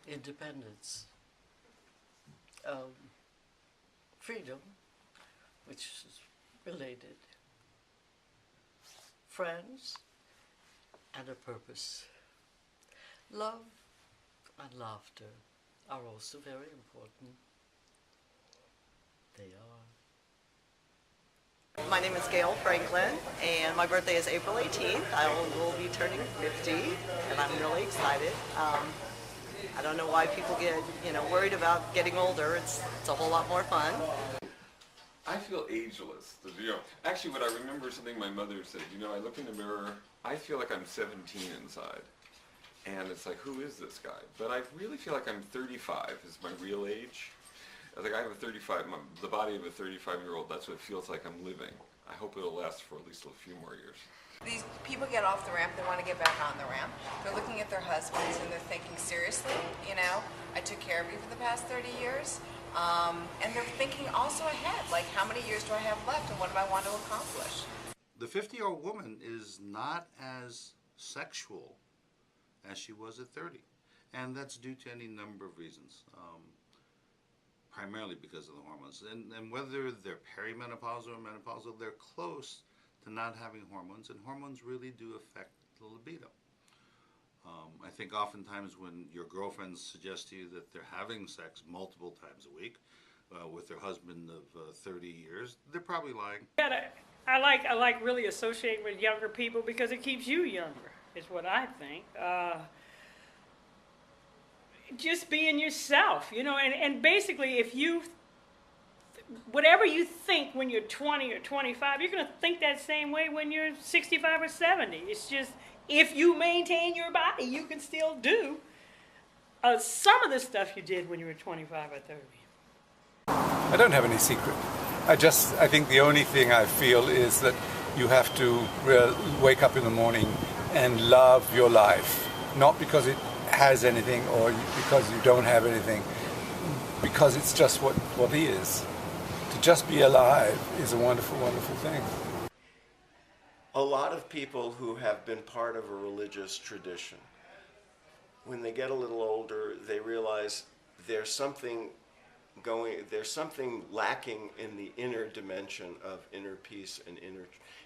independence, freedom, which is related, friends, and a purpose. Love and laughter are also very important. They are. My name is Gail Franklin, and my birthday is April 18th. I will be turning 50, and I'm really excited. I don't know why people get, worried about getting older. It's a whole lot more fun. I feel ageless. Actually, what I remember something my mother said. I look in the mirror. I feel like I'm 17 inside, and it's like, who is this guy? But I really feel like I'm 35 is my real age. I have the body of a 35-year-old. That's what it feels like I'm living. I hope it'll last for at least a few more years. These people get off the ramp, they want to get back on the ramp. They're looking at their husbands and they're thinking, seriously, I took care of you for the past 30 years. And they're thinking also ahead, like how many years do I have left and what do I want to accomplish? The 50-year-old woman is not as sexual as she was at 30. And that's due to any number of reasons. Primarily because of the hormones. And whether they're perimenopausal or menopausal, they're close to not having hormones, and hormones really do affect the libido. I think oftentimes when your girlfriends suggest to you that they're having sex multiple times a week with their husband of 30 years, they're probably lying. I like really associating with younger people because it keeps you younger, is what I think. Just being yourself, and basically whatever you think when you're 20 or 25, you're going to think that same way when you're 65 or 70. It's just, if you maintain your body, you can still do some of the stuff you did when you were 25 or 30. I don't have any secret. I think the only thing I feel is that you have to wake up in the morning and love your life, not because it has anything or because you don't have anything, because it's just what is. To just be alive is a wonderful, wonderful thing. A lot of people who have been part of a religious tradition, when they get a little older, they realize there's something lacking in the inner dimension of inner peace and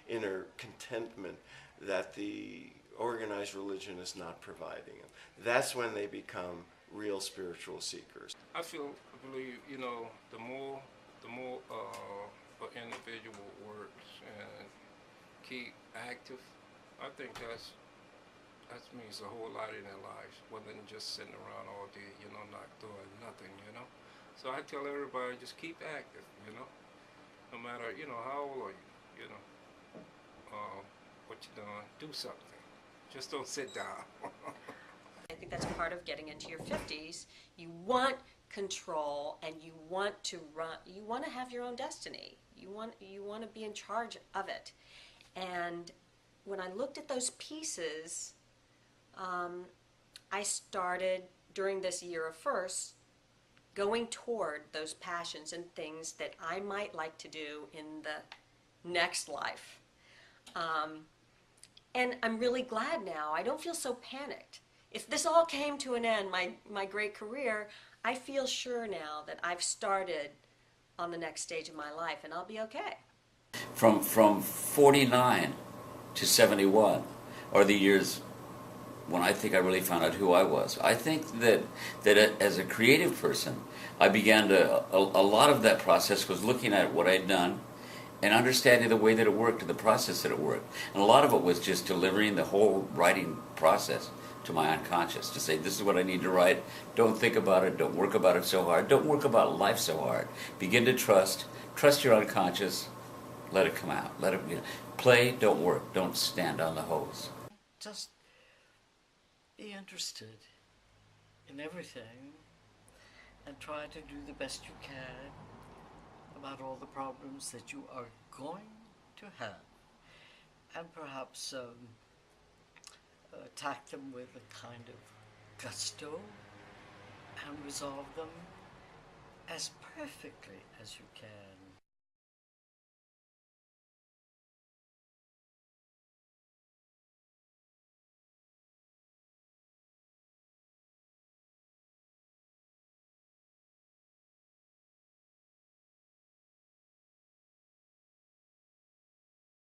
inner contentment that the organized religion is not providing them. That's when they become real spiritual seekers. I believe, the more an individual works and keep active, I think that means a whole lot in their lives, rather than just sitting around all day, not doing nothing, So I tell everybody, just keep active, no matter, how old are you, what you're doing, do something. Just don't sit down. I think that's part of getting into your 50s. You want control and you want to run, you want to have your own destiny. You want to be in charge of it. And when I looked at those pieces, I started, during this year of firsts, going toward those passions and things that I might like to do in the next life. And I'm really glad now. I don't feel so panicked. If this all came to an end, my great career, I feel sure now that I've started on the next stage of my life, and I'll be okay. From 49 to 71 are the years when I think I really found out who I was. I think that as a creative person, I began to, a lot of that process was looking at what I'd done and understanding the way that it worked and the process that it worked. And a lot of it was just delivering the whole writing process to my unconscious, to say, this is what I need to write. Don't think about it. Don't work about it so hard. Don't work about life so hard. Begin to trust your unconscious. Let it come out. Let it play, don't work. Don't stand on the hose. Just be interested in everything and try to do the best you can about all the problems that you are going to have, and perhaps attack them with a kind of gusto and resolve them as perfectly as you can.